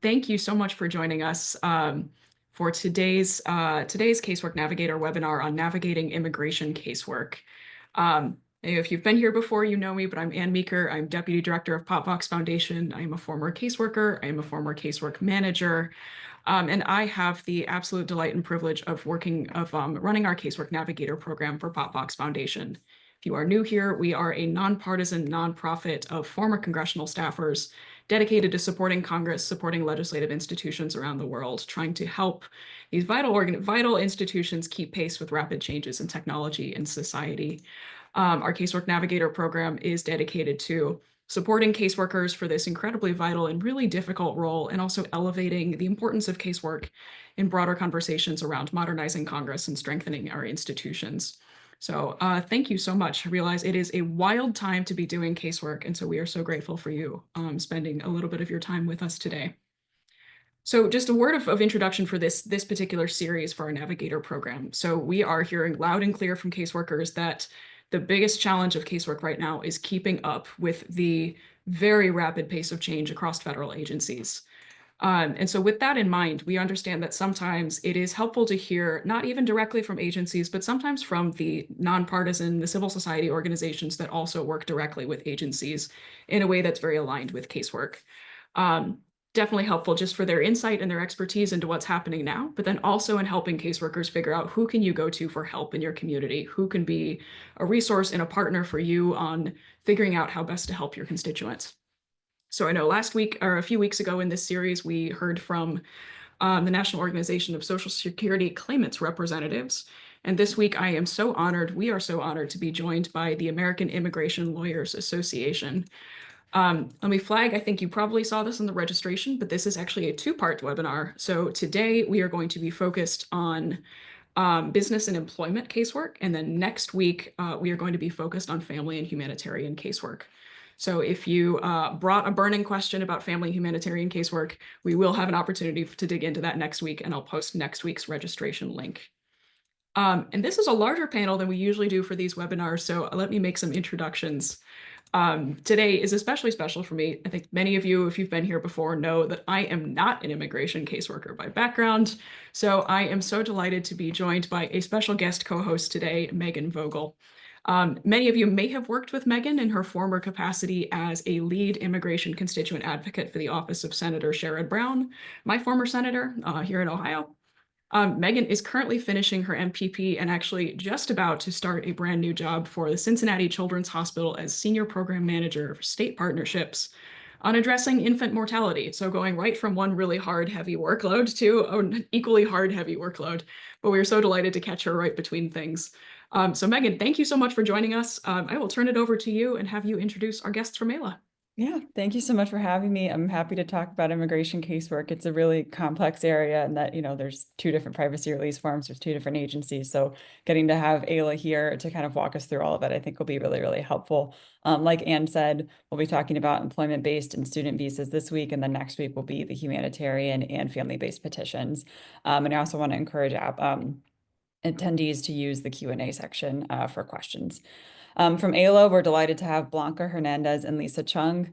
thank you so much for joining us for today's Casework Navigator webinar on navigating immigration casework. If you've been here before, you know me, but I'm Ann Meeker. I'm Deputy Director of POPVOX Foundation. I am a former caseworker. I am a former casework manager. And I have the absolute delight and privilege of running our Casework Navigator program for POPVOX Foundation. If you are new here, we are a nonpartisan nonprofit of former congressional staffers dedicated to supporting Congress, supporting legislative institutions around the world, trying to help these vital institutions keep pace with rapid changes in technology and society. Our Casework Navigator program is dedicated to supporting caseworkers for this incredibly vital and really difficult role, and also elevating the importance of casework in broader conversations around modernizing Congress and strengthening our institutions. So thank you so much. I realize it is a wild time to be doing casework, and so we are so grateful for you spending a little bit of your time with us today. So just a word of introduction for this particular series for our Navigator program. So we are hearing loud and clear from caseworkers that the biggest challenge of casework right now is keeping up with the very rapid pace of change across federal agencies. And so with that in mind, we understand that sometimes it is helpful to hear, not even directly from agencies, but sometimes from the nonpartisan, the civil society organizations that also work directly with agencies in a way that's very aligned with casework. Definitely helpful just for their insight and their expertise into what's happening now, but then also in helping caseworkers figure out who can you go to for help in your community, who can be a resource and a partner for you on figuring out how best to help your constituents. So I know last week or a few weeks ago in this series, we heard from the National Organization of Social Security Claimants Representatives. And this week, we are so honored to be joined by the American Immigration Lawyers Association. Let me flag, I think you probably saw this in the registration, but this is actually a two-part webinar. So today we are going to be focused on business and employment casework. And then next week, we are going to be focused on family and humanitarian casework. So if you brought a burning question about family and humanitarian casework, we will have an opportunity to dig into that next week, and I'll post next week's registration link. And this is a larger panel than we usually do for these webinars, so let me make some introductions. Today is especially special for me. I think many of you, if you've been here before, know that I am not an immigration caseworker by background. So I am so delighted to be joined by a special guest co-host today, Meghan Vogel. Many of you may have worked with Meghan in her former capacity as a lead immigration constituent advocate for the office of Senator Sherrod Brown, my former senator here in Ohio. Meghan is currently finishing her MPP and actually just about to start a brand new job for the Cincinnati Children's Hospital as Senior Program Manager for State Partnerships on addressing infant mortality. So going right from one really hard, heavy workload to an equally hard, heavy workload. But we are so delighted to catch her right between things. So Meghan, thank you so much for joining us. I will turn it over to you and have you introduce our guests from AILA. Yeah, thank you so much for having me. I'm happy to talk about immigration casework. It's a really complex area, and that, there's two different privacy release forms, there's two different agencies. So getting to have AILA here to kind of walk us through all of it, I think will be really, really helpful. Like Ann said, we'll be talking about employment-based and student visas this week, and then next week will be the humanitarian and family-based petitions. And I also want to encourage attendees to use the Q&A section for questions. From AILA, we're delighted to have Blanca Hernandez and Lucy Cheung.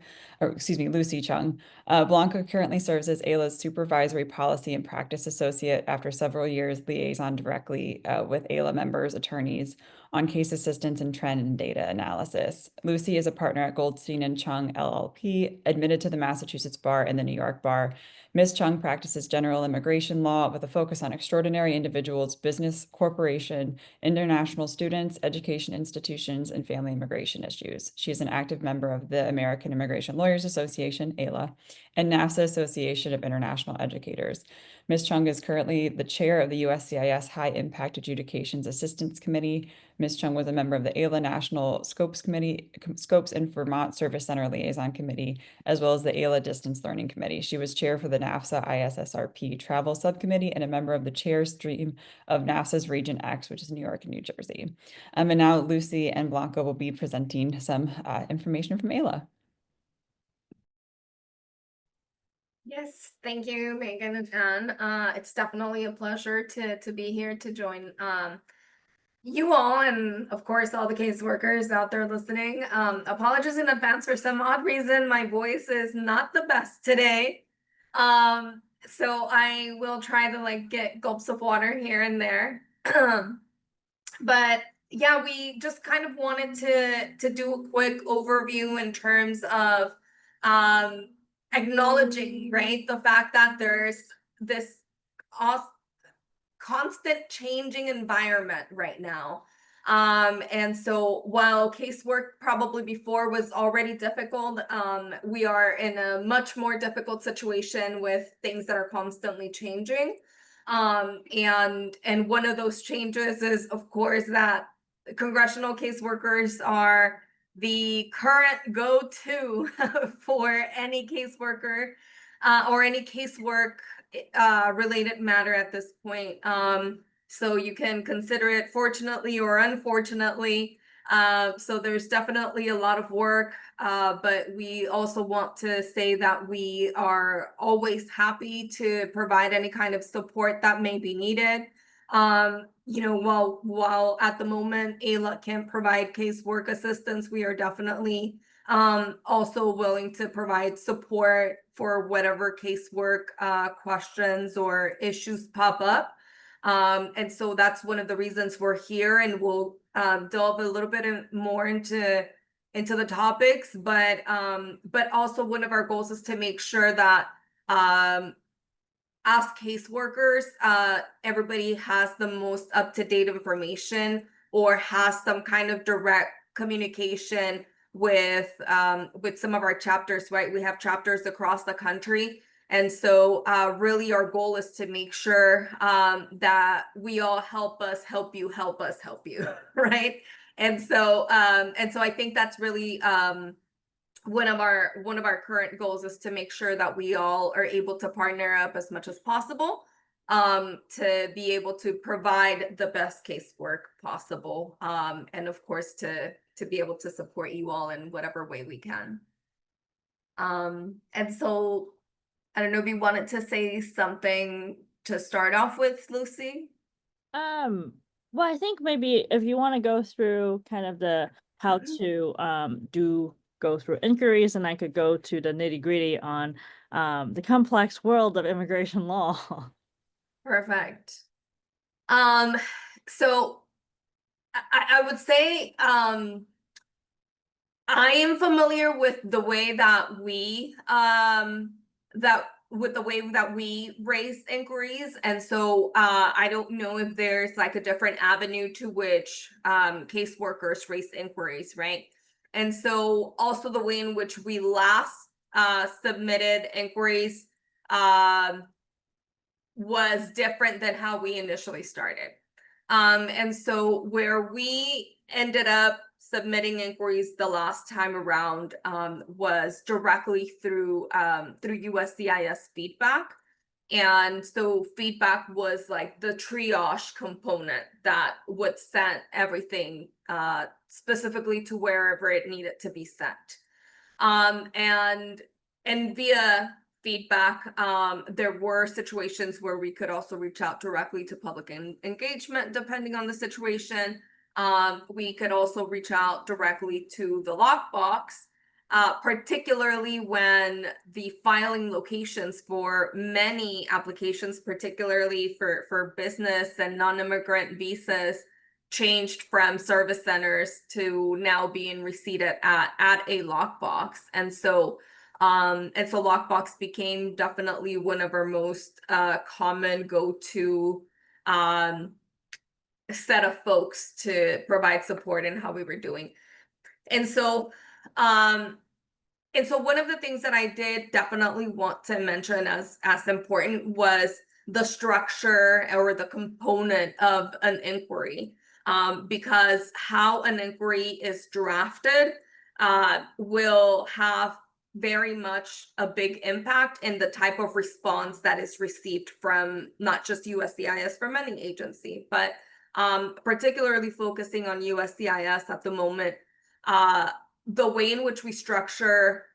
Blanca currently serves as AILA's Supervisory Policy and Practice Associate after several years liaison directly with AILA members, attorneys on case assistance and trend and data analysis. Lucy is a partner at Goldstein and Cheung LLP, admitted to the Massachusetts Bar and the New York Bar. Ms. Cheung practices general immigration law with a focus on extraordinary individuals, business, corporation, international students, education institutions, and family immigration issues. She is an active member of the American Immigration Lawyers Association, AILA, and NAFSA Association of International Educators. Ms. Cheung is currently the chair of the USCIS High Impact Adjudications Assistance Committee. Ms. Cheung was a member of the AILA National Scopes and Vermont Service Center Liaison Committee, as well as the AILA Distance Learning Committee. She was chair for the NAFSA ISSRP Travel Subcommittee and a member of the chair stream of NAFSA's Region X, which is New York and New Jersey. And now Lucy and Blanca will be presenting some information from AILA. Yes, thank you, Megan and Ann. It's definitely a pleasure to be here to join you all, and of course all the caseworkers out there listening. Apologies in advance. For some odd reason my voice is not the best today. So I will try to like get gulps of water here and there. But yeah, we just kind of wanted to do a quick overview in terms of acknowledging, right, the fact that there's this constant changing environment right now. And so while casework probably before was already difficult, we are in a much more difficult situation with things that are constantly changing. And one of those changes is, of course, that congressional caseworkers are the current go-to for any caseworker or any casework related matter at this point. So you can consider it fortunately or unfortunately. So there's definitely a lot of work, but we also want to say that we are always happy to provide any kind of support that may be needed. You know, while at the moment AILA can't provide casework assistance, we are definitely also willing to provide support for whatever casework questions or issues pop up. And so that's one of the reasons we're here, and we'll delve a little bit more into the topics, but also one of our goals is to make sure that as caseworkers, everybody has the most up-to-date information or has some kind of direct communication with some of our chapters, right? We have chapters across the country. And so really our goal is to make sure that we all help us help you, right? And so I think that's really one of our current goals is to make sure that we all are able to partner up as much as possible to be able to provide the best casework possible, and of course to be able to support you all in whatever way we can. And so I don't know if you wanted to say something to start off with, Lucy. Well, I think maybe if you want to go through kind of the how to go through inquiries, and I could go to the nitty-gritty on the complex world of immigration law. Perfect. So I would say I am familiar with the way that we raise inquiries, and so I don't know if there's like a different avenue to which caseworkers raise inquiries, right? And so also the way in which we last submitted inquiries was different than how we initially started. And so where we ended up submitting inquiries the last time around was directly through USCIS feedback. And so feedback was like the triage component that would send everything specifically to wherever it needed to be sent. And via feedback, there were situations where we could also reach out directly to public engagement, depending on the situation. We could also reach out directly to the lockbox, particularly when the filing locations for many applications, particularly for business and non-immigrant visas, changed from service centers to now being receipted at a lockbox. And so lockbox became definitely one of our most common go-to set of folks to provide support in how we were doing. And so one of the things that I did definitely want to mention as important was the structure or the component of an inquiry, because how an inquiry is drafted will have very much a big impact in the type of response that is received from not just USCIS, from any agency, but particularly focusing on USCIS at the moment. The way in which we structure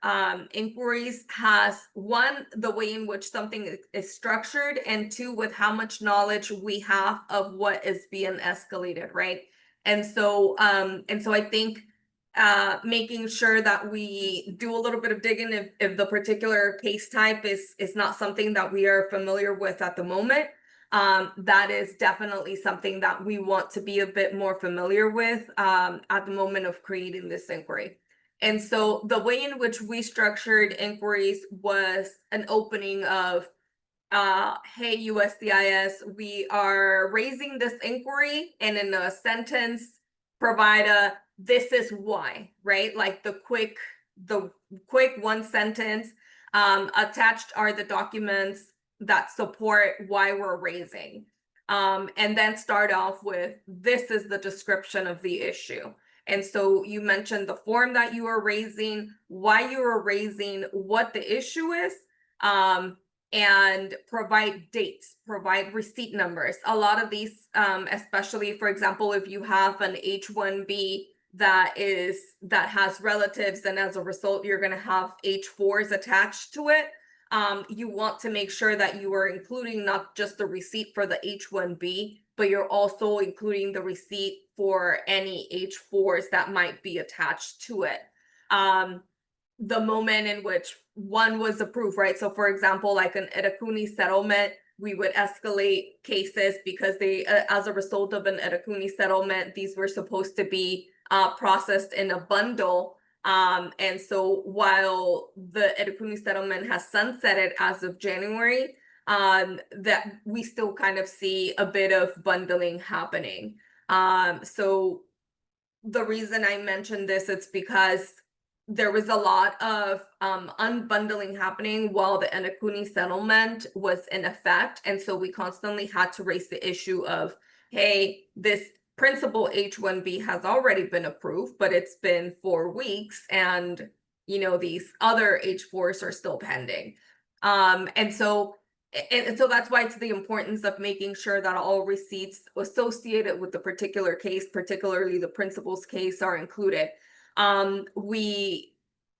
inquiries has, one, the way in which something is structured, and two, with how much knowledge we have of what is being escalated, right? And so I think making sure that we do a little bit of digging if the particular case type is not something that we are familiar with at the moment. That is definitely something that we want to be a bit more familiar with at the moment of creating this inquiry. And so the way in which we structured inquiries was an opening of, hey, USCIS, we are raising this inquiry, and in a sentence, provide a, this is why, right? Like the quick one sentence. Attached are the documents that support why we're raising. And then start off with, this is the description of the issue. And so you mentioned the form that you are raising, why you are raising, what the issue is, and provide dates, provide receipt numbers. A lot of these, especially, for example, if you have an H-1B that has relatives, and as a result, you're gonna have H-4s attached to it. You want to make sure that you are including not just the receipt for the H-1B, but you're also including the receipt for any H-4s that might be attached to it. The moment in which one was approved, right? So for example, like an Edakuni settlement, we would escalate cases because they, as a result of an Edakuni settlement, these were supposed to be processed in a bundle. And so while the Edakuni settlement has sunsetted as of January, that we still kind of see a bit of bundling happening. So the reason I mentioned this, it's because there was a lot of unbundling happening while the Edakuni settlement was in effect. And so we constantly had to raise the issue of, hey, this principal H-1B has already been approved, but it's been 4 weeks, and these other H-4s are still pending. And so that's why it's the importance of making sure that all receipts associated with the particular case, particularly the principal's case, are included. We,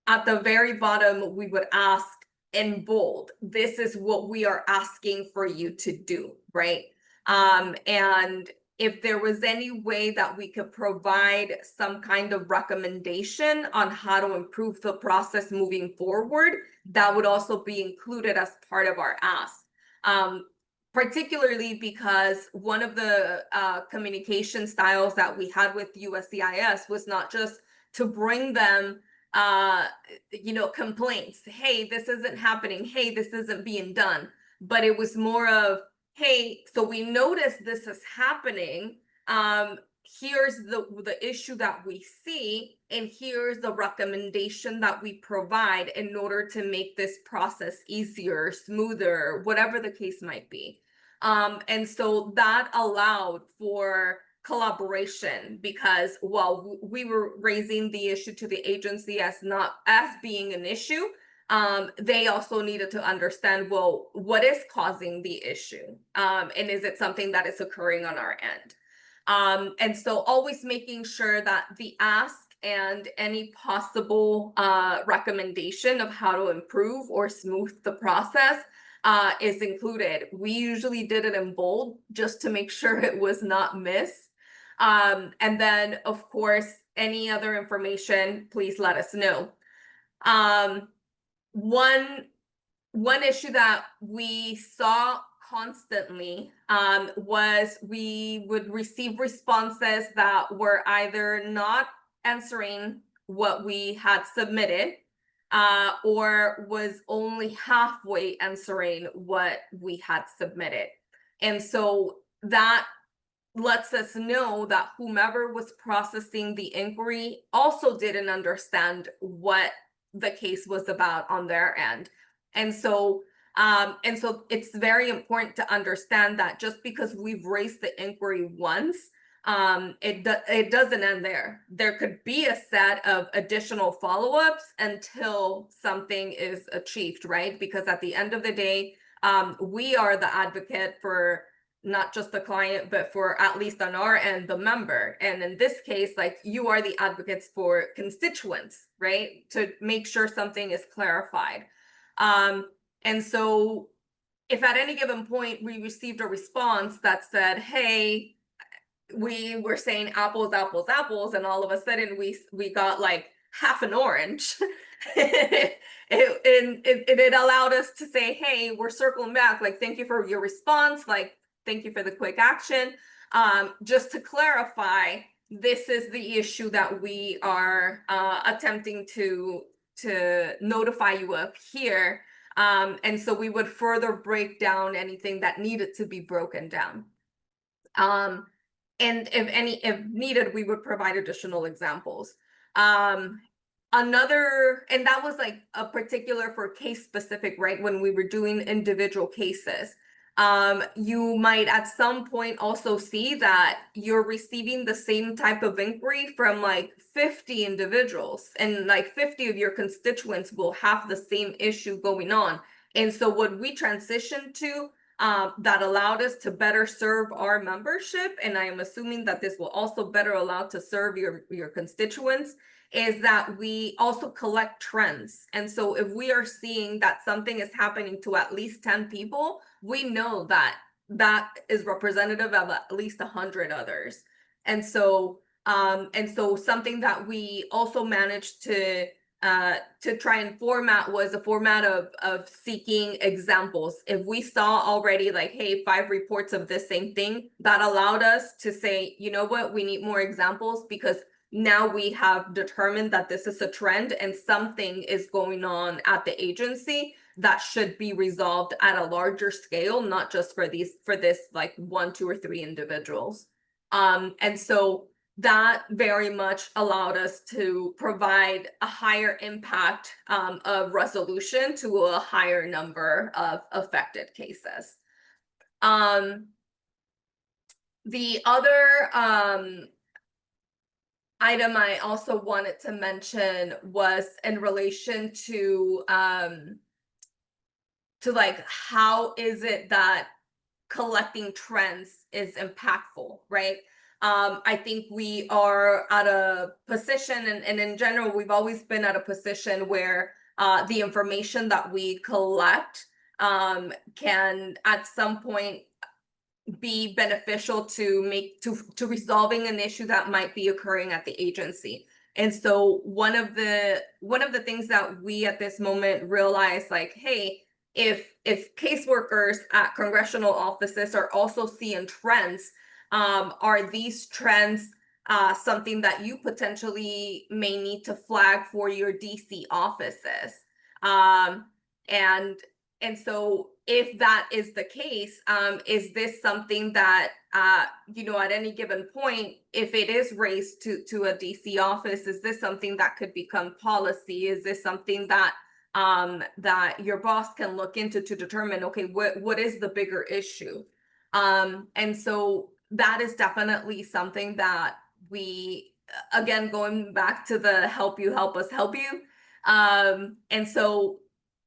at the very bottom, we would ask in bold, this is what we are asking for you to do, right? And if there was any way that we could provide some kind of recommendation on how to improve the process moving forward, that would also be included as part of our ask. Particularly because one of the communication styles that we had with USCIS was not just to bring them complaints, hey, this isn't happening, hey, this isn't being done, but it was more of, hey, so we noticed this is happening, here's the issue that we see, and here's the recommendation that we provide in order to make this process easier, smoother, whatever the case might be. And so that allowed for collaboration, because while we were raising the issue to the agency as being an issue, they also needed to understand, well, what is causing the issue? And is it something that is occurring on our end? And so always making sure that the ask and any possible recommendation of how to improve or smooth the process is included. We usually did it in bold just to make sure it was not missed. And then, of course, any other information, please let us know. One issue that we saw constantly was we would receive responses that were either not answering what we had submitted or was only halfway answering what we had submitted. And so that lets us know that whomever was processing the inquiry also didn't understand what the case was about on their end. And so it's very important to understand that just because we've raised the inquiry once, it doesn't end there. There could be a set of additional follow-ups until something is achieved, right? Because at the end of the day, we are the advocate for not just the client, but for, at least on our end, the member. And in this case, like, you are the advocates for constituents, right? To make sure something is clarified. And so if at any given point we received a response that said, hey, we were saying apples, apples, apples, and all of a sudden we got like half an orange. It allowed us to say, hey, we're circling back. Like, thank you for your response. Like, thank you for the quick action. Just to clarify, this is the issue that we are attempting to notify you of here. And so we would further break down anything that needed to be broken down. And if needed, we would provide additional examples. And that was like a particular for case specific, right? When we were doing individual cases. You might at some point also see that you're receiving the same type of inquiry from like 50 individuals, and like 50 of your constituents will have the same issue going on. And so what we transitioned to that allowed us to better serve our membership, and I am assuming that this will also better allow to serve your constituents, is that we also collect trends. And so if we are seeing that something is happening to at least 10 people, we know that that is representative of at least 100 others. And so something that we also managed to try and format was a format of seeking examples. If we saw already like, hey, 5 reports of this same thing, that allowed us to say, you know what, we need more examples, because now we have determined that this is a trend and something is going on at the agency that should be resolved at a larger scale, not just for this like 1, 2, or 3 individuals. And so that very much allowed us to provide a higher impact of resolution to a higher number of affected cases. The other item I also wanted to mention was in relation to like, how is it that collecting trends is impactful, right? I think we are at a position, and in general, we've always been at a position where the information that we collect can at some point be beneficial to resolving an issue that might be occurring at the agency. And so one of the things that we at this moment realize, like, hey, if caseworkers at congressional offices are also seeing trends, are these trends something that you potentially may need to flag for your DC offices? And so if that is the case, is this something that, at any given point, if it is raised to a DC office, is this something that could become policy? Is this something that that your boss can look into to determine, okay, what is the bigger issue? And so that is definitely something that we, again, going back to the help you, help us, help you. And so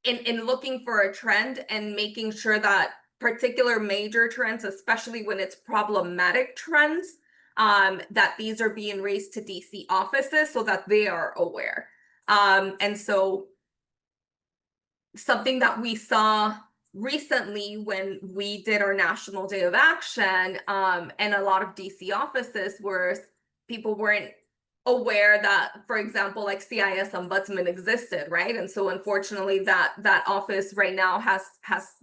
in looking for a trend and making sure that particular major trends, especially when it's problematic trends, that these are being raised to DC offices so that they are aware. And so something that we saw recently when we did our National Day of Action, and a lot of DC offices were, people weren't aware that, for example, like CIS ombudsman existed, right? And so unfortunately that office right now has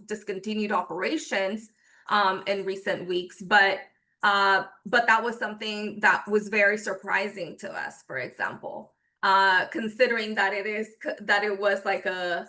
discontinued operations in recent weeks, but that was something that was very surprising to us, for example, considering that it was like a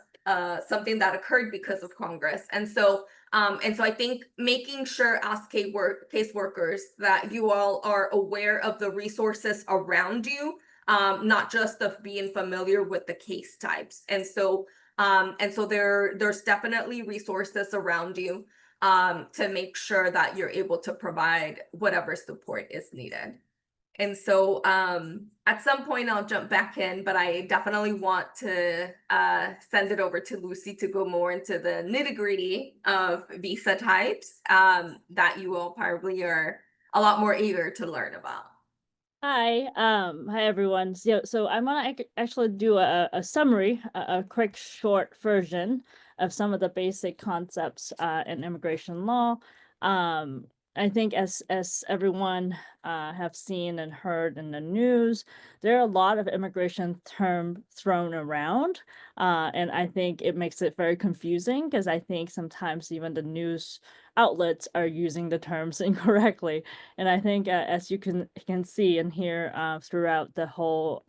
something that occurred because of Congress. And so I think making sure as caseworkers that you all are aware of the resources around you, not just of being familiar with the case types. And so there's definitely resources around you to make sure that you're able to provide whatever support is needed. And so at some point I'll jump back in, but I definitely want to send it over to Lucy to go more into the nitty-gritty of visa types that you all probably are a lot more eager to learn about. Hi, everyone. So I'm gonna actually do a summary, a quick short version of some of the basic concepts in immigration law. I think as everyone have seen and heard in the news, there are a lot of immigration term thrown around, and I think it makes it very confusing because I think sometimes even the news outlets are using the terms incorrectly. And I think as you can see and hear throughout the whole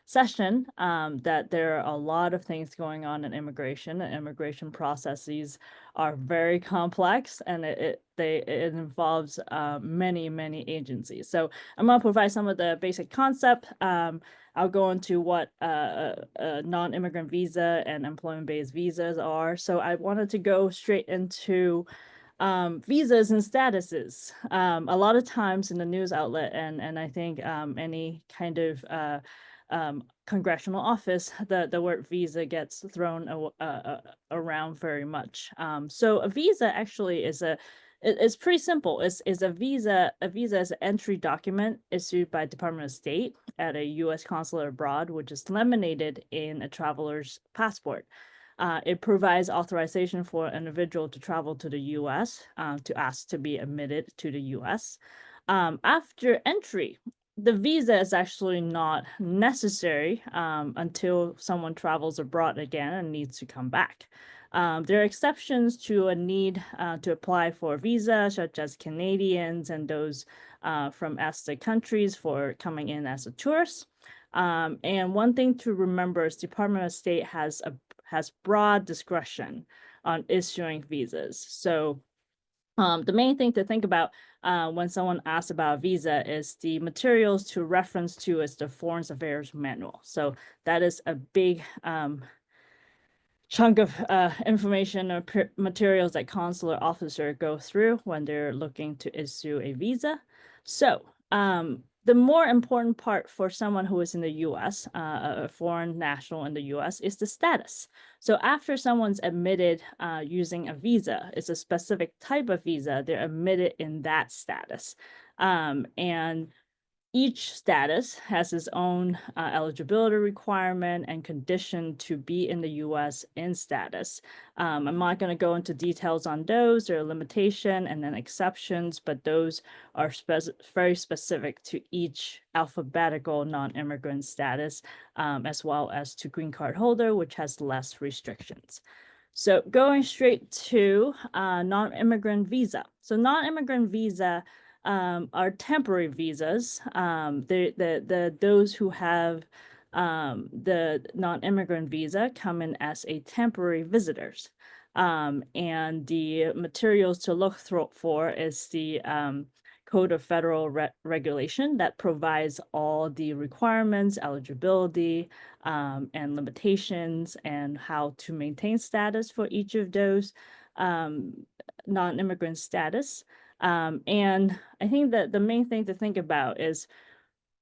session, that there are a lot of things going on in immigration, and immigration processes are very complex, and it involves many agencies. So I'm going to provide some of the basic concept. I'll go into what a non-immigrant visa and employment-based visas are. So I wanted to go straight into visas and statuses. A lot of times in the news outlet, and I think any kind of congressional office, the word visa gets thrown around very much. So a visa actually is it's pretty simple. It's a visa. A visa is an entry document issued by Department of State at a U.S. consulate abroad, which is laminated in a traveler's passport. It provides authorization for an individual to travel to the U.S. To ask to be admitted to the U.S. After entry, the visa is actually not necessary until someone travels abroad again and needs to come back. There are exceptions to a need to apply for a visa, such as Canadians and those from ESTA countries for coming in as a tourist. And one thing to remember is Department of State has broad discretion on issuing visas. So the main thing to think about when someone asks about a visa is the materials to reference to is the Foreign Affairs Manual. So that is a big chunk of information or materials that consular officer go through when they're looking to issue a visa. So the more important part for someone who is in the U.S., a foreign national in the U.S., is the status. So after someone's admitted using a visa, it's a specific type of visa, they're admitted in that status. And each status has its own eligibility requirement and condition to be in the U.S. in status. I'm not going to go into details on those. There are limitations and then exceptions, but those are very specific to each alphabetical non-immigrant status, as well as to green card holder, which has less restrictions. So going straight to non-immigrant visa. So non-immigrant visa are temporary visas. Those who have the non-immigrant visa come in as a temporary visitors. And the materials to look for is the Code of Federal Regulation that provides all the requirements, eligibility, and limitations, and how to maintain status for each of those non-immigrant status. And I think that the main thing to think about is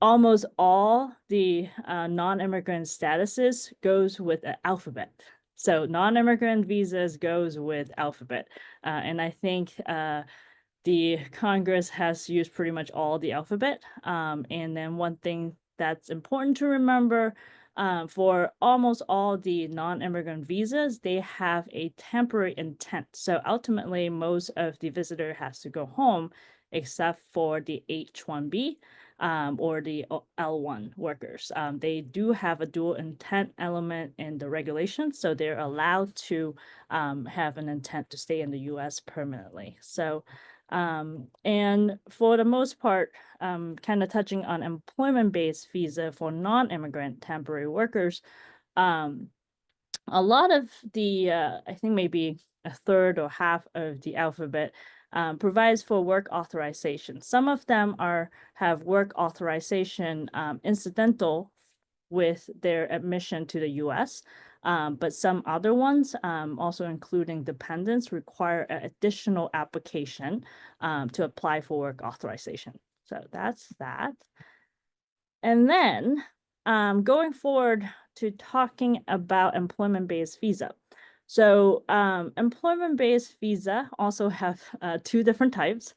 almost all the non-immigrant statuses goes with an alphabet. So non-immigrant visas goes with alphabet. And I think the Congress has used pretty much all the alphabet. And then one thing that's important to remember, for almost all the non-immigrant visas, they have a temporary intent. So ultimately, most of the visitor has to go home, except for the H-1B or the L-1 workers. They do have a dual intent element in the regulation, so they're allowed to have an intent to stay in the U.S. permanently. So, and for the most part, kind of touching on employment-based visa for non-immigrant temporary workers, a lot of the, I think maybe a third or half of the alphabet provides for work authorization. Some of them have work authorization incidental with their admission to the U.S., but some other ones, also including dependents, require an additional application to apply for work authorization. So that's that. And then going forward to talking about employment-based visa. So employment-based visa also have two different types.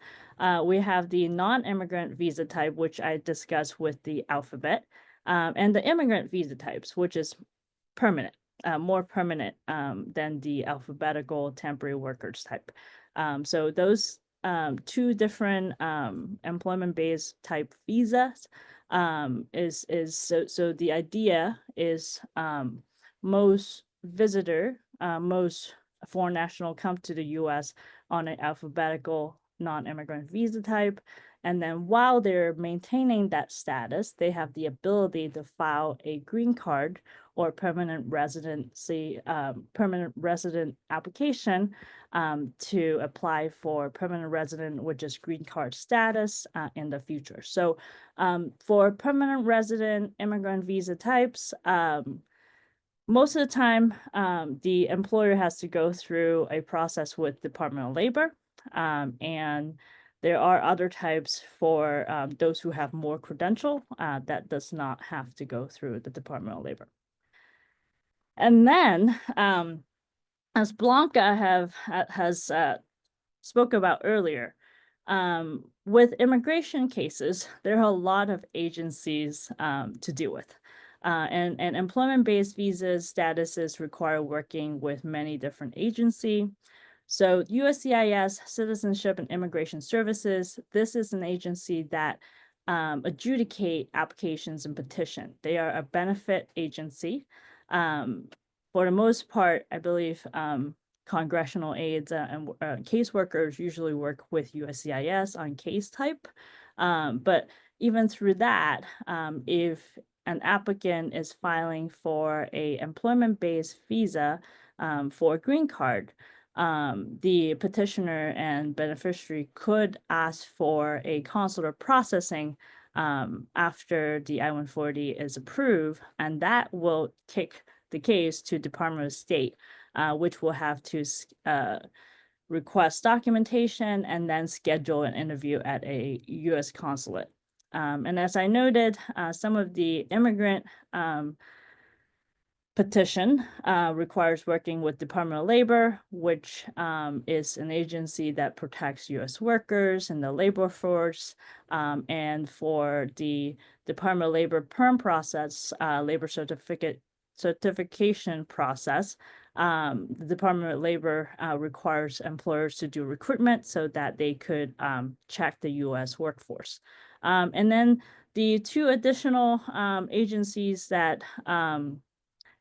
We have the non-immigrant visa type, which I discussed with the alphabet, and the immigrant visa types, which is permanent, more permanent than the alphabetical temporary workers type. So those two different employment-based type visas. So the idea is most foreign national come to the U.S. on an alphabetical non-immigrant visa type. And then while they're maintaining that status, they have the ability to file a green card or permanent resident application to apply for permanent resident, which is green card status in the future. So for permanent resident immigrant visa types, most of the time, the employer has to go through a process with Department of Labor, and there are other types for those who have more credential that does not have to go through the Department of Labor. And then, as Blanca has spoke about earlier, with immigration cases, there are a lot of agencies to deal with. And employment-based visas statuses require working with many different agencies. So USCIS, Citizenship and Immigration Services, this is an agency that adjudicate applications and petition. They are a benefit agency. For the most part, I believe congressional aides and caseworkers usually work with USCIS on case type. But even through that, if an applicant is filing for a employment-based visa for a green card, the petitioner and beneficiary could ask for a consular processing after the I-140 is approved, and that will kick the case to Department of State, which will have to request documentation and then schedule an interview at a U.S. consulate. And as I noted, some of the immigrant petition requires working with Department of Labor, which is an agency that protects U.S. workers and the labor force. And for the Department of Labor perm process, labor certification process, the Department of Labor requires employers to do recruitment so that they could check the U.S. workforce. And then the two additional agencies that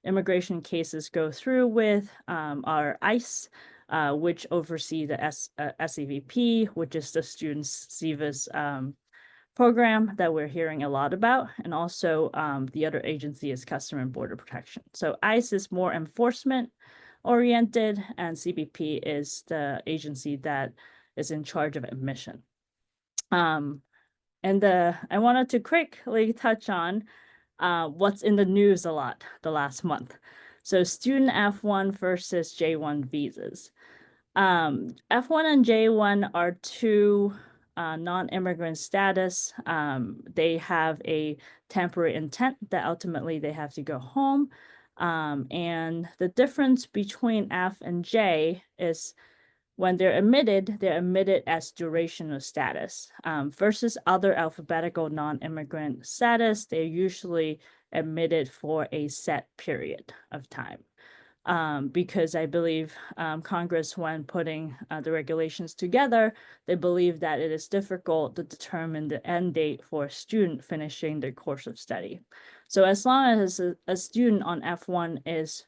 immigration cases go through with are ICE, which oversee the SEVP, which is the Students SEVIS program that we're hearing a lot about. And also the other agency is Customs and Border Protection. So ICE is more enforcement oriented, and CBP is the agency that is in charge of admission. And I wanted to quickly touch on what's in the news a lot the last month. So student F1 versus J1 visas. F1 and J1 are two non-immigrant status. They have a temporary intent that ultimately they have to go home. And the difference between F and J is when they're admitted as durational status versus other alphabetical non-immigrant status. They're usually admitted for a set period of time. Because I believe Congress, when putting the regulations together, they believe that it is difficult to determine the end date for a student finishing their course of study. So as long as a student on F1 is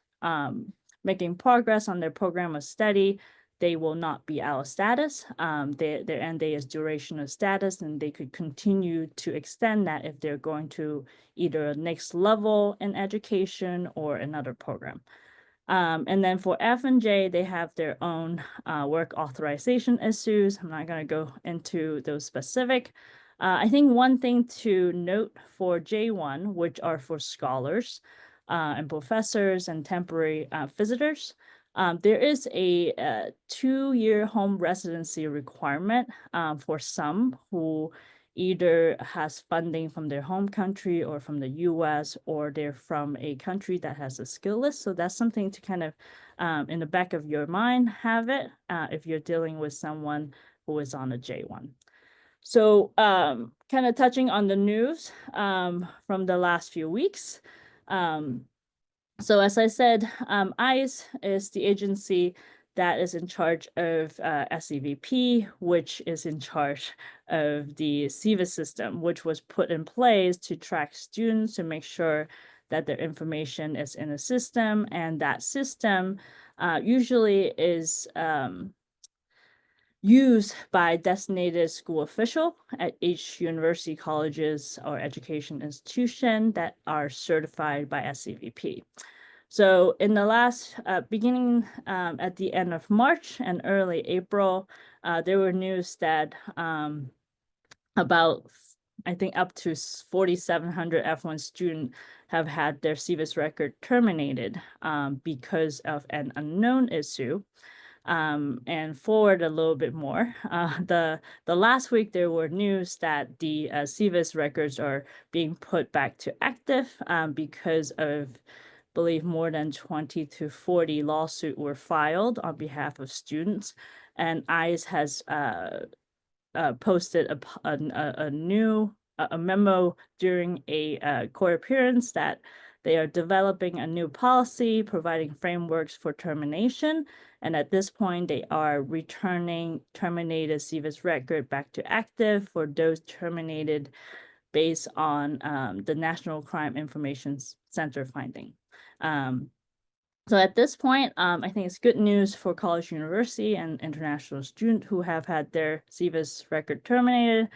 making progress on their program of study, they will not be out of status. Their end date is durational status, and they could continue to extend that if they're going to either a next level in education or another program. And then for F and J, they have their own work authorization issues. I'm not going to go into those specific. I think one thing to note for J1, which are for scholars and professors and temporary visitors, there is a 2-year home residency requirement for some who either has funding from their home country or from the US, or they're from a country that has a skill list. So that's something to kind of in the back of your mind have it if you're dealing with someone who is on a J1. So kind of touching on the news from the last few weeks. So as I said, ICE is the agency that is in charge of SEVP, which is in charge of the CVIS system, which was put in place to track students to make sure that their information is in a system, and that system usually is used by designated school official at each university, colleges, or education institution that are certified by SEVP. So in the last beginning at the end of March and early April, there were news that about, I think, up to 4,700 F1 students have had their CVIS record terminated because of an unknown issue. And forward a little bit more, the last week there were news that the CVIS records are being put back to active because of, believe, more than 20 to 40 lawsuits were filed on behalf of students, and ICE has posted a new memo during a court appearance that they are developing a new policy providing frameworks for termination, and at this point they are returning terminated CVIS record back to active for those terminated based on the National Crime Information Center finding. So at this point, I think it's good news for college, university, and international students who have had their CVIS record terminated.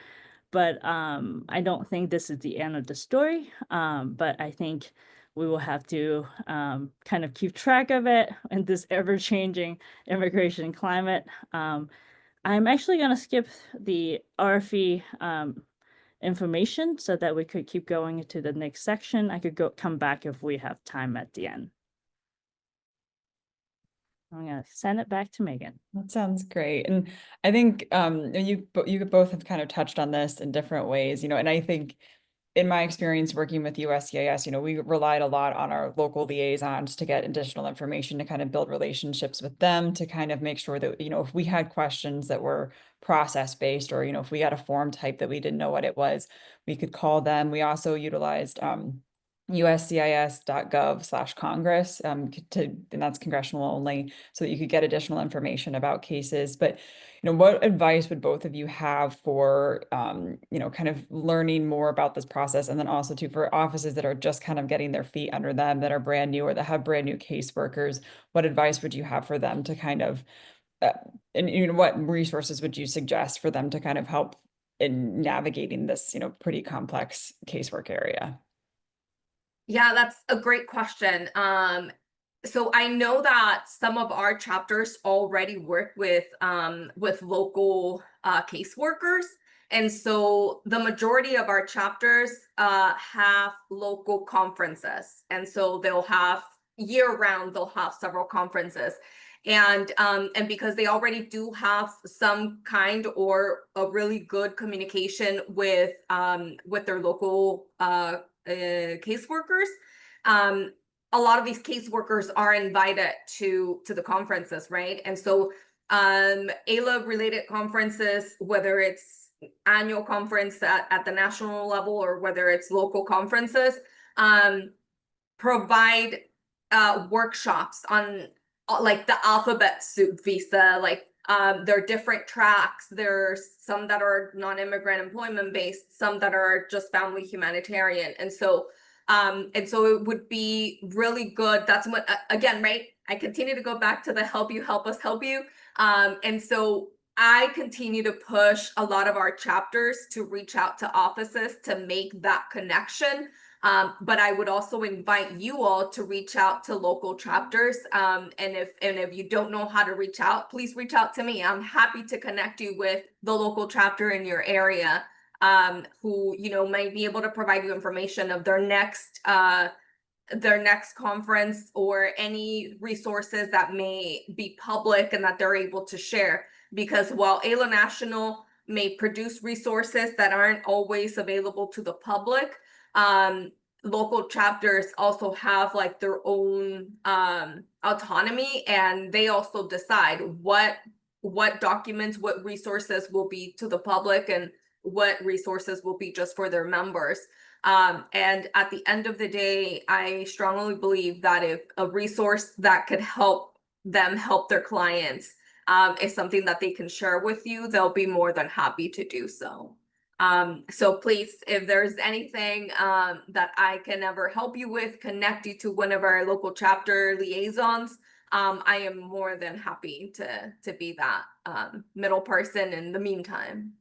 But I don't think this is the end of the story. But I think we will have to kind of keep track of it in this ever-changing immigration climate. I'm actually going to skip the RFE information so that we could keep going to the next section. I could come back if we have time at the end. I'm gonna send it back to Megan. That sounds great. And I think you both have kind of touched on this in different ways, and I think in my experience working with USCIS, we relied a lot on our local liaisons to get additional information, to kind of build relationships with them, to kind of make sure that, if we had questions that were process-based, or, if we had a form type that we didn't know what it was, we could call them. We also utilized uscis.gov/Congress, and that's congressional only, so that you could get additional information about cases. But, what advice would both of you have for, kind of learning more about this process, and then also too for offices that are just kind of getting their feet under them, that are brand new or that have brand new caseworkers? What advice would you have for them to kind of, and what resources would you suggest for them to kind of help in navigating this, pretty complex casework area? Yeah, that's a great question. So I know that some of our chapters already work with local caseworkers. And so the majority of our chapters have local conferences. And so they'll have year-round, they'll have several conferences. And because they already do have some kind or a really good communication with their local caseworkers, a lot of these caseworkers are invited to the conferences, right? And so AILA related conferences, whether it's annual conference at the national level or whether it's local conferences, provide workshops on like the alphabet soup visa. Like there are different tracks. There's some that are non-immigrant employment based, some that are just family humanitarian. And so it would be really good. That's what, again, right? I continue to go back to the help you, help us, help you. And so I continue to push a lot of our chapters to reach out to offices to make that connection. But I would also invite you all to reach out to local chapters. And if you don't know how to reach out, please reach out to me. I'm happy to connect you with the local chapter in your area, who, might be able to provide you information of their next conference or any resources that may be public and that they're able to share. Because while AILA National may produce resources that aren't always available to the public, local chapters also have like their own autonomy, and they also decide what documents, what resources will be to the public and what resources will be just for their members. And at the end of the day, I strongly believe that if a resource that could help them help their clients is something that they can share with you, they'll be more than happy to do so. So please, if there's anything that I can ever help you with, connect you to one of our local chapter liaisons, I am more than happy to be that middle person in the meantime.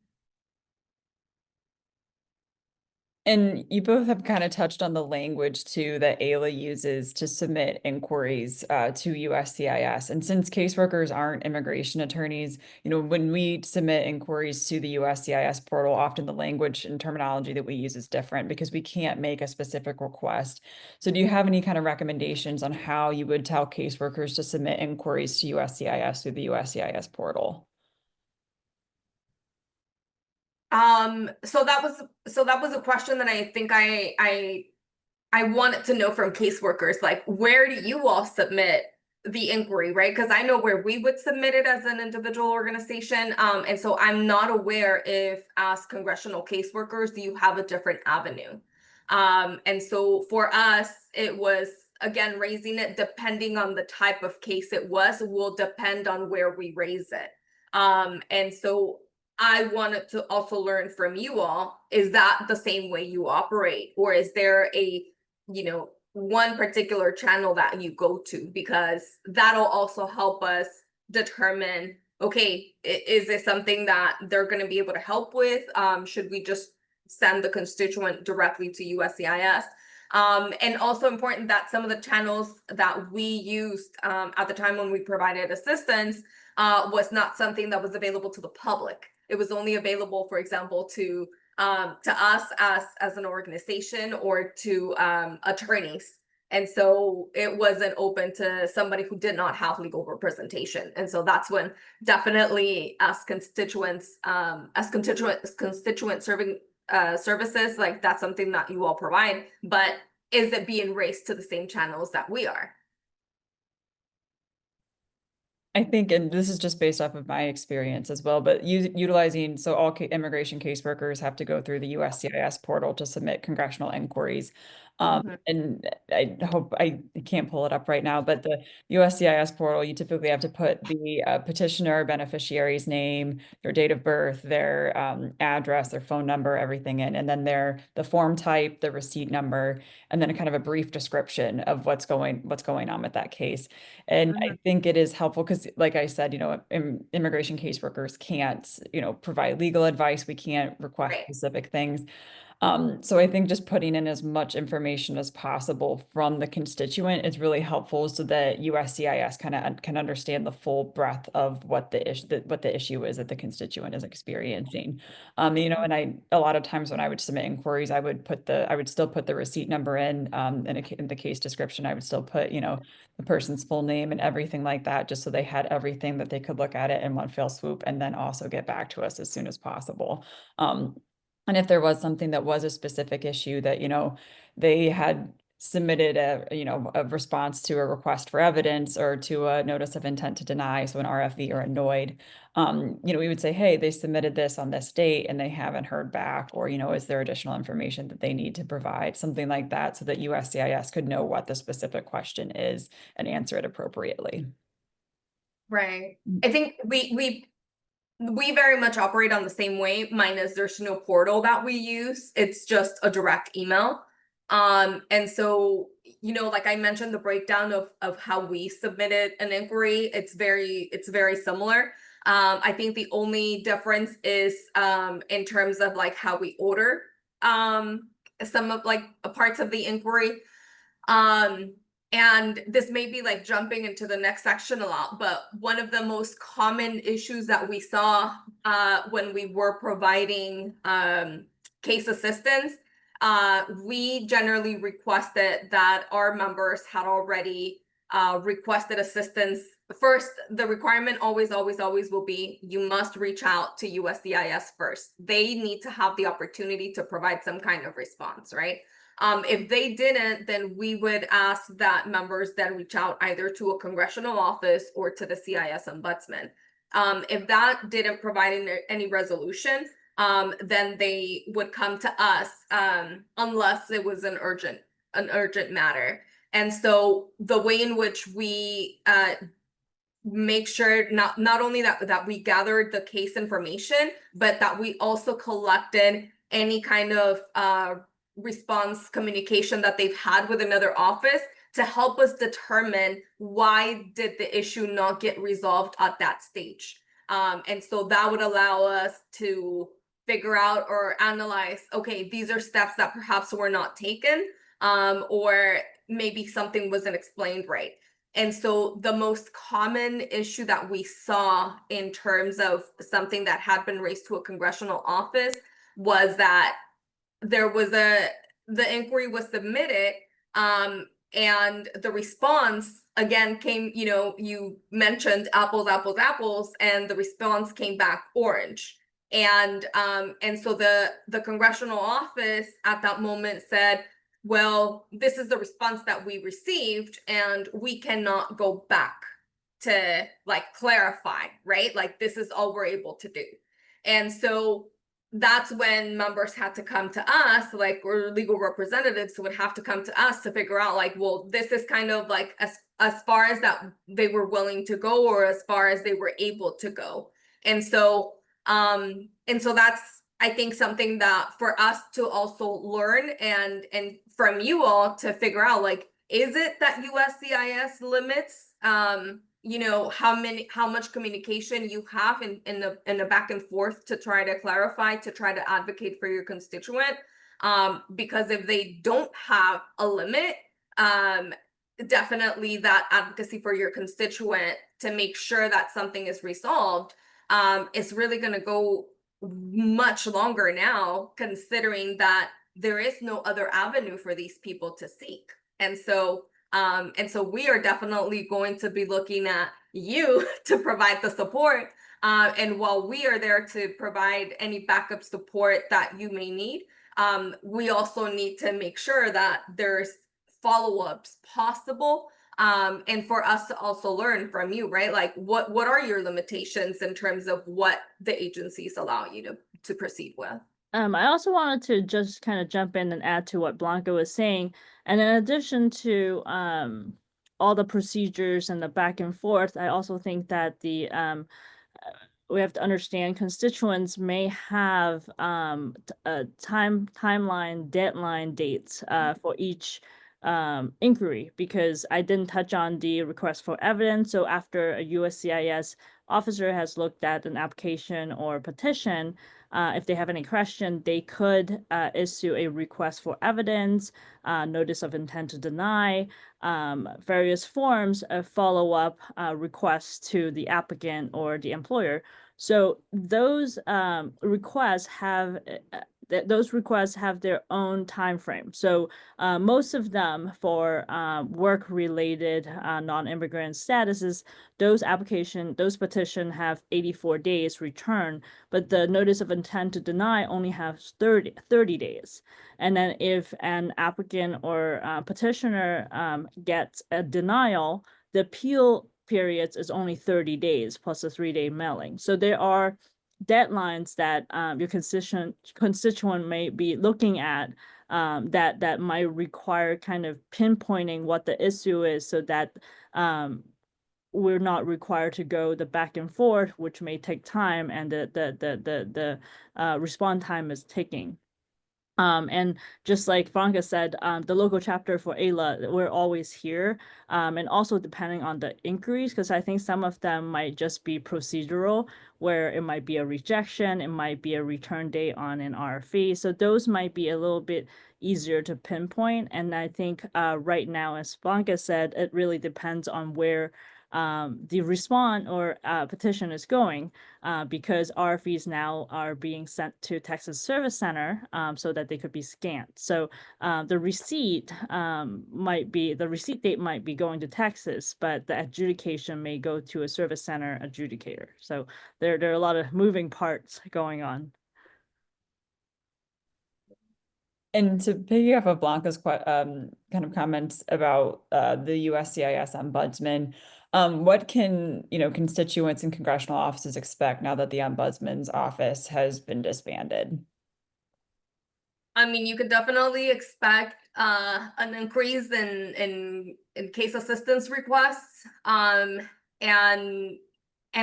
And you both have kind of touched on the language too that Ayla uses to submit inquiries to USCIS. And since caseworkers aren't immigration attorneys, when we submit inquiries to the USCIS portal, often the language and terminology that we use is different because we can't make a specific request. So do you have any kind of recommendations on how you would tell caseworkers to submit inquiries to USCIS through the USCIS portal? So that was a question that I think I wanted to know from caseworkers, like, where do you all submit the inquiry, right? Because I know where we would submit it as an individual organization. And so I'm not aware if as congressional caseworkers, you have a different avenue. And so for us, it was, again, raising it depending on the type of case it was, will depend on where we raise it. And so I wanted to also learn from you all, is that the same way you operate? Or is there a, one particular channel that you go to? Because that'll also help us determine, okay, is it something that they're going to be able to help with? Should we just send the constituent directly to USCIS? And also important that some of the channels that we used at the time when we provided assistance was not something that was available to the public. It was only available, for example, to us as an organization or to attorneys. And so it wasn't open to somebody who did not have legal representation. And so that's when definitely as constituent serving services, like that's something that you all provide, but is it being raised to the same channels that we are? I think, and this is just based off of my experience as well, but utilizing, so all immigration caseworkers have to go through the USCIS portal to submit congressional inquiries. And I hope I can't pull it up right now, but the USCIS portal, you typically have to put the petitioner, beneficiary's name, their date of birth, their address, their phone number, everything in, and then the form type, the receipt number, and then a kind of a brief description of what's going on with that case. And I think it is helpful because, like I said, immigration caseworkers can't, provide legal advice. We can't request specific things. So I think just putting in as much information as possible from the constituent is really helpful so that USCIS can understand the full breadth of what the issue is that the constituent is experiencing. And a lot of times when I would submit inquiries, I would still put the receipt number in the case description. I would still put, the person's full name and everything like that, just so they had everything that they could look at it in one fell swoop and then also get back to us as soon as possible. And if there was something that was a specific issue that, they had submitted a response to a request for evidence or to a notice of intent to deny, so an RFE or a NOID, we would say, hey, they submitted this on this date and they haven't heard back, or, is there additional information that they need to provide, something like that, so that USCIS could know what the specific question is and answer it appropriately. Right. I think we very much operate on the same way, minus there's no portal that we use. It's just a direct email. And so, like I mentioned, the breakdown of how we submitted an inquiry, it's very similar. I think the only difference is in terms of like how we order some of like parts of the inquiry. And this may be like jumping into the next section a lot, but one of the most common issues that we saw when we were providing case assistance, we generally requested that our members had already requested assistance. First, the requirement always will be, you must reach out to USCIS first. They need to have the opportunity to provide some kind of response, right? If they didn't, then we would ask that members then reach out either to a congressional office or to the CIS ombudsman. If that didn't provide any resolution, then they would come to us unless it was an urgent matter. And so the way in which we make sure not only that we gathered the case information, but that we also collected any kind of response communication that they've had with another office to help us determine why did the issue not get resolved at that stage. And so that would allow us to figure out or analyze, okay, these are steps that perhaps were not taken, or maybe something wasn't explained right. And so the most common issue that we saw in terms of something that had been raised to a congressional office was that there was the inquiry was submitted, and the response again came, you mentioned apples, apples, apples, and the response came back orange. And so the congressional office at that moment said, well, this is the response that we received, and we cannot go back to like clarify, right? Like this is all we're able to do. And so that's when members had to come to us, like, or legal representatives would have to come to us to figure out, like, well, this is kind of like as far as that they were willing to go, or as far as they were able to go. And so that's, I think, something that for us to also learn and from you all to figure out, like, is it that USCIS limits how much communication you have in the back and forth to try to clarify, to try to advocate for your constituent, because if they don't have a limit, definitely that advocacy for your constituent to make sure that something is resolved is really going to go much longer now, considering that there is no other avenue for these people to seek. And so we are definitely going to be looking at you to provide the support. And while we are there to provide any backup support that you may need, we also need to make sure that there's follow-ups possible. And for us to also learn from you, right? Like what are your limitations in terms of what the agencies allow you to proceed with? I also wanted to just kind of jump in and add to what Blanca was saying. And in addition to all the procedures and the back and forth, I also think that we have to understand constituents may have a timeline, deadline dates for each inquiry, because I didn't touch on the request for evidence. So after a USCIS officer has looked at an application or petition, if they have any question, they could issue a request for evidence, notice of intent to deny, various forms of follow-up requests to the applicant or the employer. So those requests have their own time frame. So most of them for work-related non-immigrant statuses, those petition have 84 days return, but the notice of intent to deny only has 30 days. And then if an applicant or petitioner gets a denial, the appeal periods is only 30 days plus a 3-day mailing. So there are deadlines that your constituent may be looking at that might require kind of pinpointing what the issue is, so that we're not required to go the back and forth, which may take time, and the response time is ticking. And just like Blanca said, the local chapter for AILA, we're always here. And also depending on the inquiries, because I think some of them might just be procedural, where it might be a rejection, it might be a return date on an RFE. So those might be a little bit easier to pinpoint. And I think right now, as Blanca said, it really depends on where the response or petition is going, because RFEs now are being sent to Texas Service Center so that they could be scanned. So the receipt date might be going to Texas, but the adjudication may go to a service center adjudicator. So there are a lot of moving parts going on. And to piggyback off Blanca's kind of comments about the USCIS ombudsman, what can constituents and congressional offices expect now that the ombudsman's office has been disbanded? I mean, you could definitely expect an increase in case assistance requests. and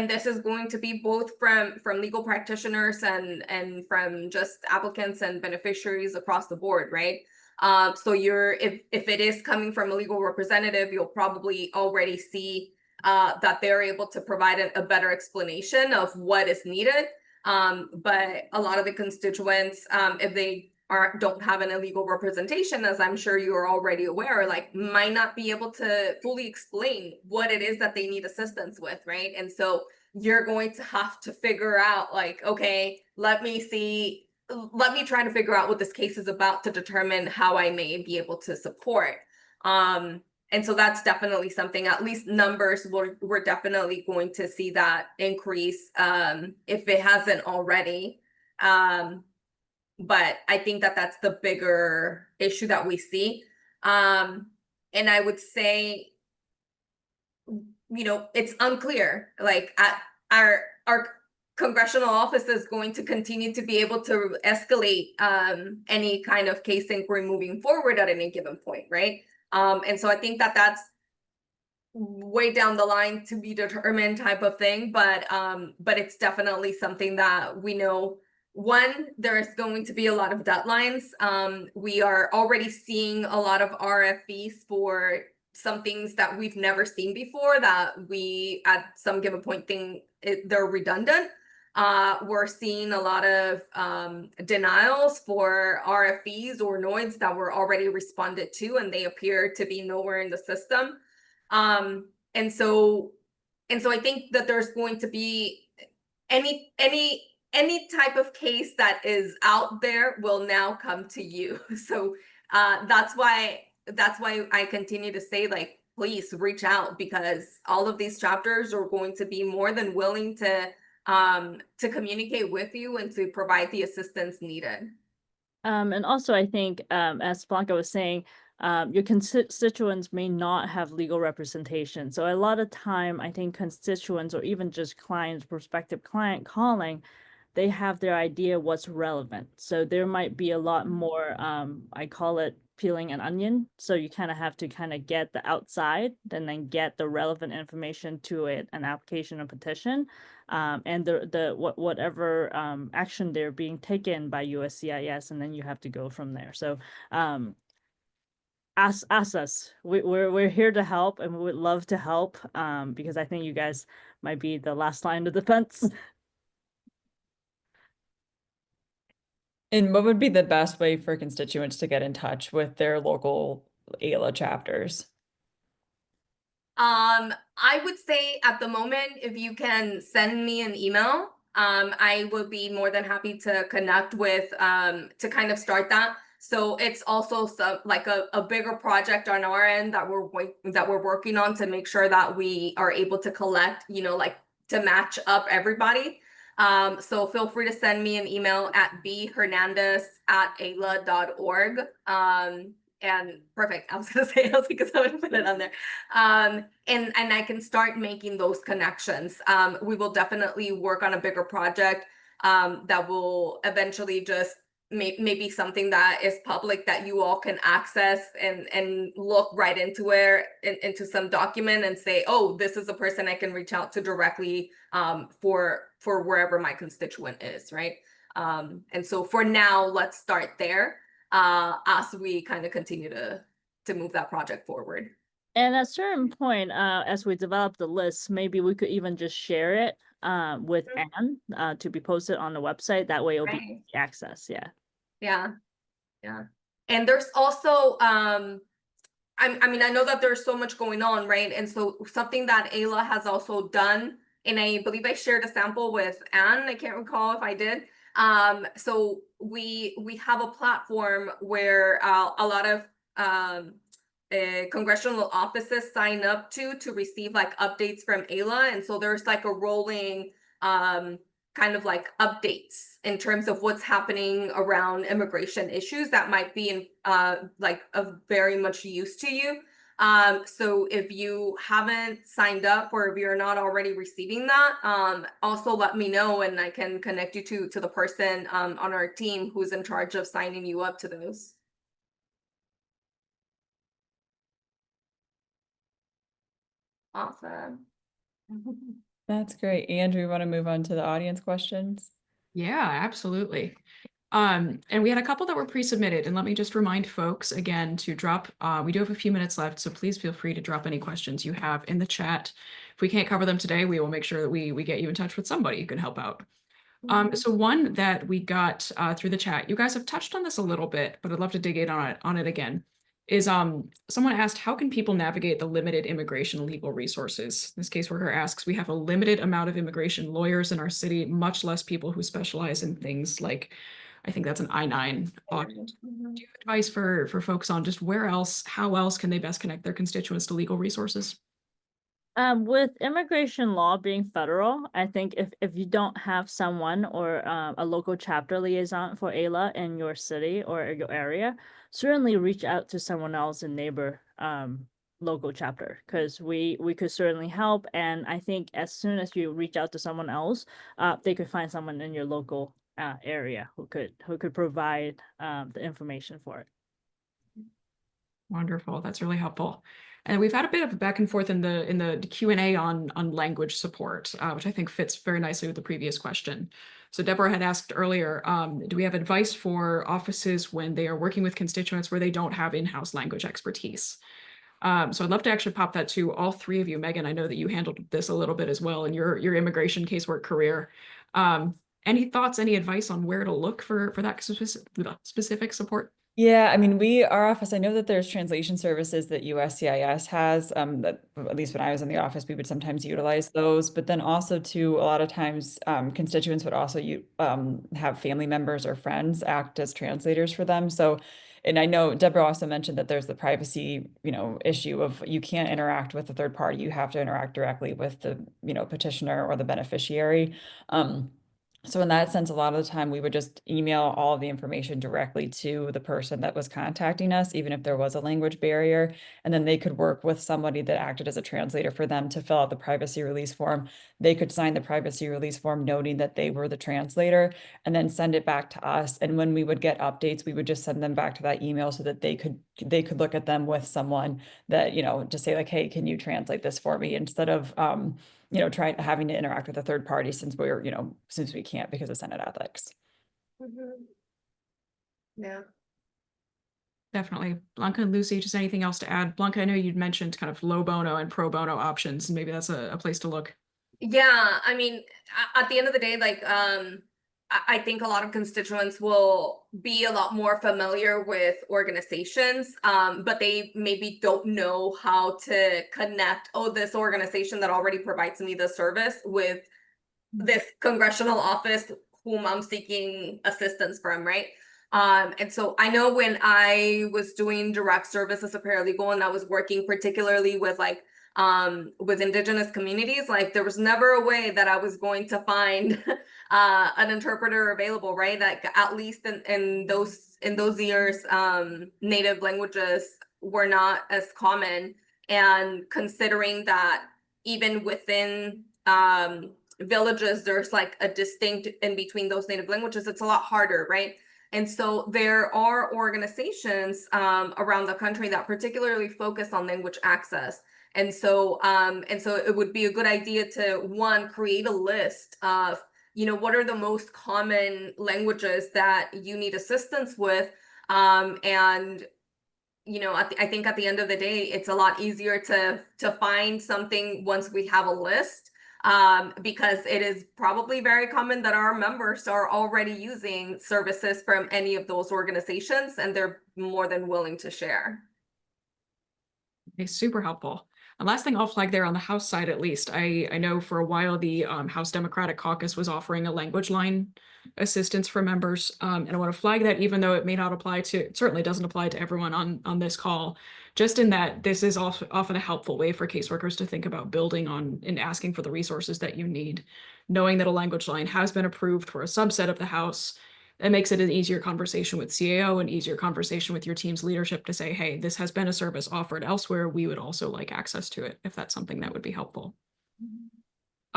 this is going to be both from legal practitioners and from just applicants and beneficiaries across the board, right? So if it is coming from a legal representative, you'll probably already see that they're able to provide a better explanation of what is needed. But a lot of the constituents, if they don't have an illegal representation, as I'm sure you're already aware, like might not be able to fully explain what it is that they need assistance with, right? And so you're going to have to figure out like, okay, let me try to figure out what this case is about to determine how I may be able to support. And so that's definitely something, at least numbers, we're definitely going to see that increase if it hasn't already. But I think that that's the bigger issue that we see. And I would say, it's unclear, like our congressional office is going to continue to be able to escalate any kind of case inquiry moving forward at any given point, right? And so I think that that's way down the line to be determined type of thing, but it's definitely something that we know. One, there is going to be a lot of deadlines. We are already seeing a lot of RFEs for some things that we've never seen before that we at some given point think they're redundant. We're seeing a lot of denials for RFEs or NOIDs that were already responded to, and they appear to be nowhere in the system. And so I think that there's going to be any type of case that is out there will now come to you. So that's why I continue to say, like, please reach out, because all of these chapters are going to be more than willing to communicate with you and to provide the assistance needed. And also, I think, as Blanca was saying, your constituents may not have legal representation. So a lot of time, I think constituents or even just clients, prospective client calling, they have their idea what's relevant. So there might be a lot more, I call it peeling an onion. So you kind of have to kind of get the outside and then get the relevant information to it, an application or petition, and whatever action they're being taken by USCIS, and then you have to go from there. So ask us. We're here to help, and we would love to help, because I think you guys might be the last line of defense. And what would be the best way for constituents to get in touch with their local AILA chapters? I would say at the moment, if you can send me an email, I would be more than happy to connect with, to kind of start that. So it's also like a bigger project on our end that we're working on to make sure that we are able to collect, like to match up everybody. So feel free to send me an email at bhernandez@aila.org. And perfect. I was like, because I would put it on there. And I can start making those connections. We will definitely work on a bigger project that will eventually just maybe something that is public that you all can access and look right into into some document and say, oh, this is a person I can reach out to directly for wherever my constituent is, right? And so for now, let's start there as we kind of continue to move that project forward. And at a certain point, as we develop the list, maybe we could even just share it with Anne to be posted on the website. That way it'll be easy access. Yeah. And there's also I mean, I know that there's so much going on, right? And so something that AILA has also done, and I believe I shared a sample with Anne, I can't recall if I did. So we have a platform where a lot of congressional offices sign up to receive like updates from AILA, and so there's like a rolling kind of like updates in terms of what's happening around immigration issues that might be in like of very much use to you. So if you haven't signed up or if you're not already receiving that, also let me know and I can connect you to the person on our team who's in charge of signing you up to those. Awesome. That's great. Andrew, you want to move on to the audience questions? Yeah, absolutely. And we had a couple that were pre-submitted, and let me just remind folks again to drop, we do have a few minutes left, so please feel free to drop any questions you have in the chat. If we can't cover them today, we will make sure that we get you in touch with somebody who can help out. So one that we got through the chat, you guys have touched on this a little bit, but I'd love to dig in on it again, is someone asked, how can people navigate the limited immigration legal resources? This caseworker asks, we have a limited amount of immigration lawyers in our city, much less people who specialize in things like, I think that's an I-9 audit. Do you have advice for folks on just how else can they best connect their constituents to legal resources? With immigration law being federal, I think if you don't have someone or a local chapter liaison for AILA in your city or your area, certainly reach out to someone else in neighbor local chapter, because we could certainly help. And I think as soon as you reach out to someone else, they could find someone in your local area who could provide the information for it. Wonderful. That's really helpful. And we've had a bit of a back and forth in the Q&A on language support, which I think fits very nicely with the previous question. So Deborah had asked earlier, do we have advice for offices when they are working with constituents where they don't have in-house language expertise? So I'd love to actually pop that to all three of you. Megan, I know that you handled this a little bit as well in your immigration casework career. Any thoughts, any advice on where to look for that specific support? Yeah, I mean, our office, I know that there's translation services that USCIS has, that at least when I was in the office, we would sometimes utilize those. But then also too, a lot of times constituents would also have family members or friends act as translators for them. So, and I know Deborah also mentioned that there's the privacy, issue of you can't interact with the third party. You have to interact directly with the, petitioner or the beneficiary. So in that sense, a lot of the time we would just email all of the information directly to the person that was contacting us, even if there was a language barrier. And then they could work with somebody that acted as a translator for them to fill out the privacy release form. They could sign the privacy release form noting that they were the translator and then send it back to us. And when we would get updates, we would just send them back to that email so that they could look at them with someone that, just say like, hey, can you translate this for me? Instead of having to interact with a third party since we can't because of Senate ethics. Yeah. Definitely. Blanca and Lucy, just anything else to add? Blanca, I know you'd mentioned kind of low bono and pro bono options, and maybe that's a place to look. Yeah, I mean, at the end of the day, like, I think a lot of constituents will be a lot more familiar with organizations, but they maybe don't know how to connect, this organization that already provides me the service with this congressional office whom I'm seeking assistance from, right? And so I know when I was doing direct service as a paralegal and I was working particularly with with Indigenous communities, like there was never a way that I was going to find an interpreter available, right? That at least in those years, native languages were not as common. And considering that even within villages, there's like a distinct in between those native languages, it's a lot harder, right? And so there are organizations around the country that particularly focus on language access. And so it would be a good idea to, one, create a list of, what are the most common languages that you need assistance with. And I think at the end of the day, it's a lot easier to find something once we have a list, because it is probably very common that our members are already using services from any of those organizations, and they're more than willing to share. Okay, super helpful. And last thing I'll flag there on the House side, at least, I know for a while the House Democratic Caucus was offering a language line assistance for members. And I want to flag that even though it may not apply to, it certainly doesn't apply to everyone on this call, just in that this is often a helpful way for caseworkers to think about building on and asking for the resources that you need. Knowing that a language line has been approved for a subset of the House, it makes it an easier conversation with CAO, an easier conversation with your team's leadership to say, hey, this has been a service offered elsewhere. We would also like access to it if that's something that would be helpful.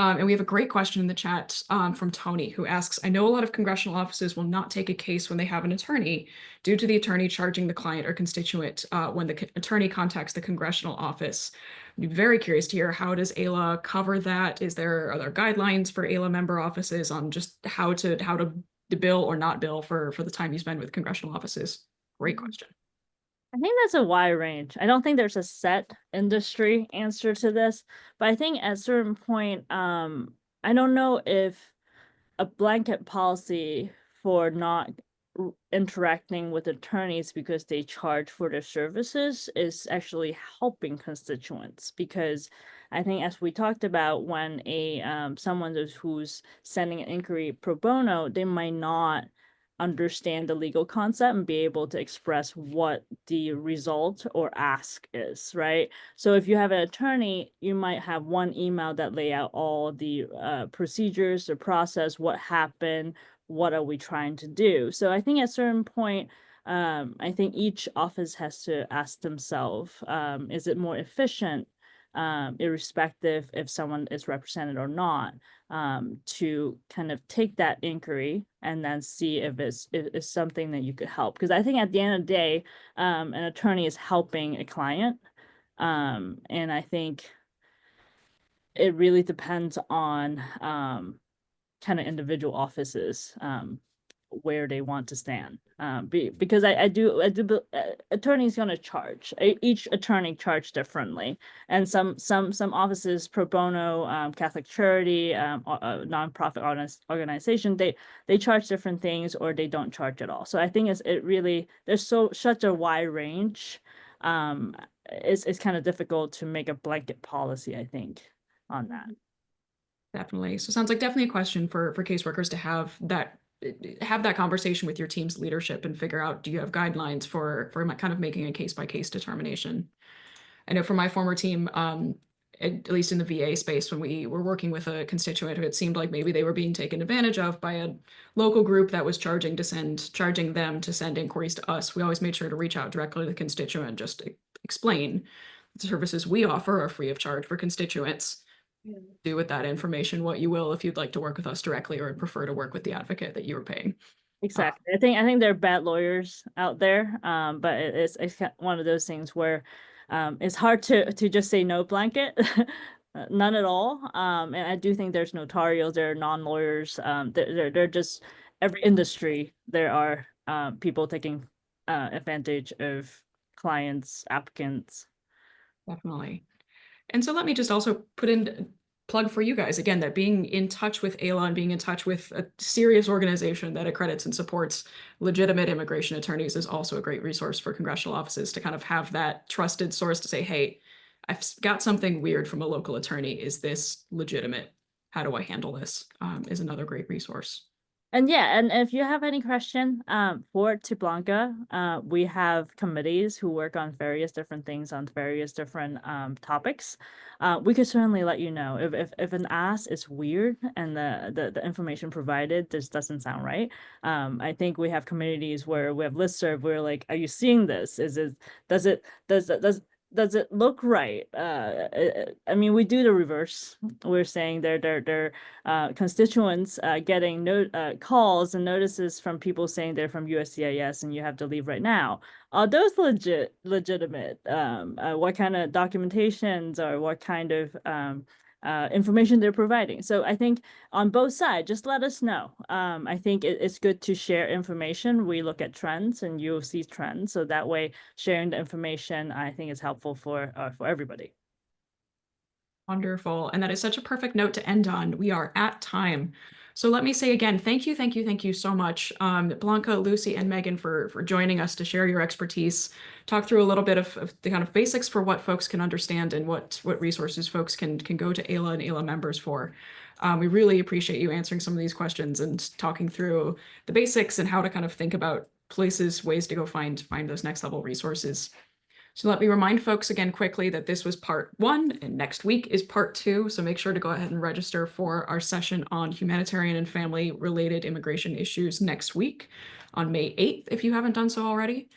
And we have a great question in the chat from Tony, who asks, I know a lot of congressional offices will not take a case when they have an attorney due to the attorney charging the client or constituent when the attorney contacts the congressional office. I'd be very curious to hear, how does AILA cover that? Are there guidelines for AILA member offices on just how to bill or not bill for the time you spend with congressional offices? Great question. I think that's a wide range. I don't think there's a set industry answer to this, but I think at a certain point, I don't know if a blanket policy for not interacting with attorneys because they charge for their services is actually helping constituents, because I think, as we talked about, when someone who's sending an inquiry pro bono, they might not understand the legal concept and be able to express what the result or ask is, right? So if you have an attorney, you might have one email that lay out all the procedures, the process, what happened, what are we trying to do. So I think at a certain point, I think each office has to ask themselves, is it more efficient, irrespective if someone is represented or not, to kind of take that inquiry and then see if it's something that you could help. Because I think at the end of the day, an attorney is helping a client. And I think it really depends on kind of individual offices, where they want to stand. Because I do attorneys gonna charge. Each attorney charge differently, and some offices, pro bono, Catholic charity, nonprofit organization, they charge different things, or they don't charge at all. So I think there's such a wide range. It's kind of difficult to make a blanket policy, I think, on that. Definitely. So it sounds like definitely a question for caseworkers to have that conversation with your team's leadership and figure out, do you have guidelines for kind of making a case-by-case determination? I know for my former team, at least in the VA space, when we were working with a constituent who it seemed like maybe they were being taken advantage of by a local group that was charging them to send inquiries to us, we always made sure to reach out directly to the constituent and just explain the services we offer are free of charge for constituents. Do with that information what you will if you'd like to work with us directly or prefer to work with the advocate that you were paying. Exactly. I think there are bad lawyers out there, but it's one of those things where it's hard to just say no blanket, none at all. And I do think there's notarials, there are non-lawyers. They're just, every industry there are people taking advantage of clients, applicants. Definitely. And so let me just also put in plug for you guys again, that being in touch with AILA and being in touch with a serious organization that accredits and supports legitimate immigration attorneys is also a great resource for congressional offices to kind of have that trusted source to say, hey, I've got something weird from a local attorney. Is this legitimate? How do I handle this? Is another great resource. And yeah, and if you have any question forward to Blanca, we have committees who work on various different things on various different topics. We could certainly let you know if an ask is weird and the information provided just doesn't sound right. I think we have communities where we have listserv. We're like, are you seeing this? Does it look right? I mean, we do the reverse. We're saying they're constituents getting calls and notices from people saying they're from USCIS and you have to leave right now. Are those legitimate? What kind of documentations or what kind of information they're providing? So I think on both sides, just let us know. I think it's good to share information. We look at trends and you'll see trends. So that way sharing the information, I think, is helpful for everybody. Wonderful. And that is such a perfect note to end on. We are at time. So let me say again, thank you so much, Blanca, Lucy, and Megan for joining us to share your expertise, talk through a little bit of the kind of basics for what folks can understand and what resources folks can go to AILA and AILA members for. We really appreciate you answering some of these questions and talking through the basics and how to kind of think about ways to go find those next level resources. So let me remind folks again quickly that this was part 1 and next week is part 2. So make sure to go ahead and register for our session on humanitarian and family related immigration issues next week on May 8th, if you haven't done so already.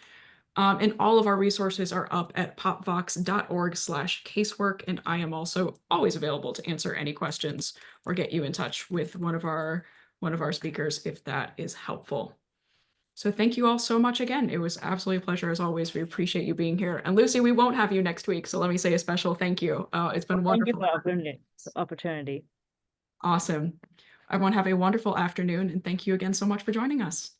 And all of our resources are up at popvox.org/casework. And I am also always available to answer any questions or get you in touch with one of our speakers if that is helpful. So thank you all so much again. It was absolutely a pleasure as always. We appreciate you being here. And Lucy, we won't have you next week, so let me say a special thank you. It's been Thank you wonderful. for the opportunity. Awesome. Everyone have a wonderful afternoon, and thank you again so much for joining us.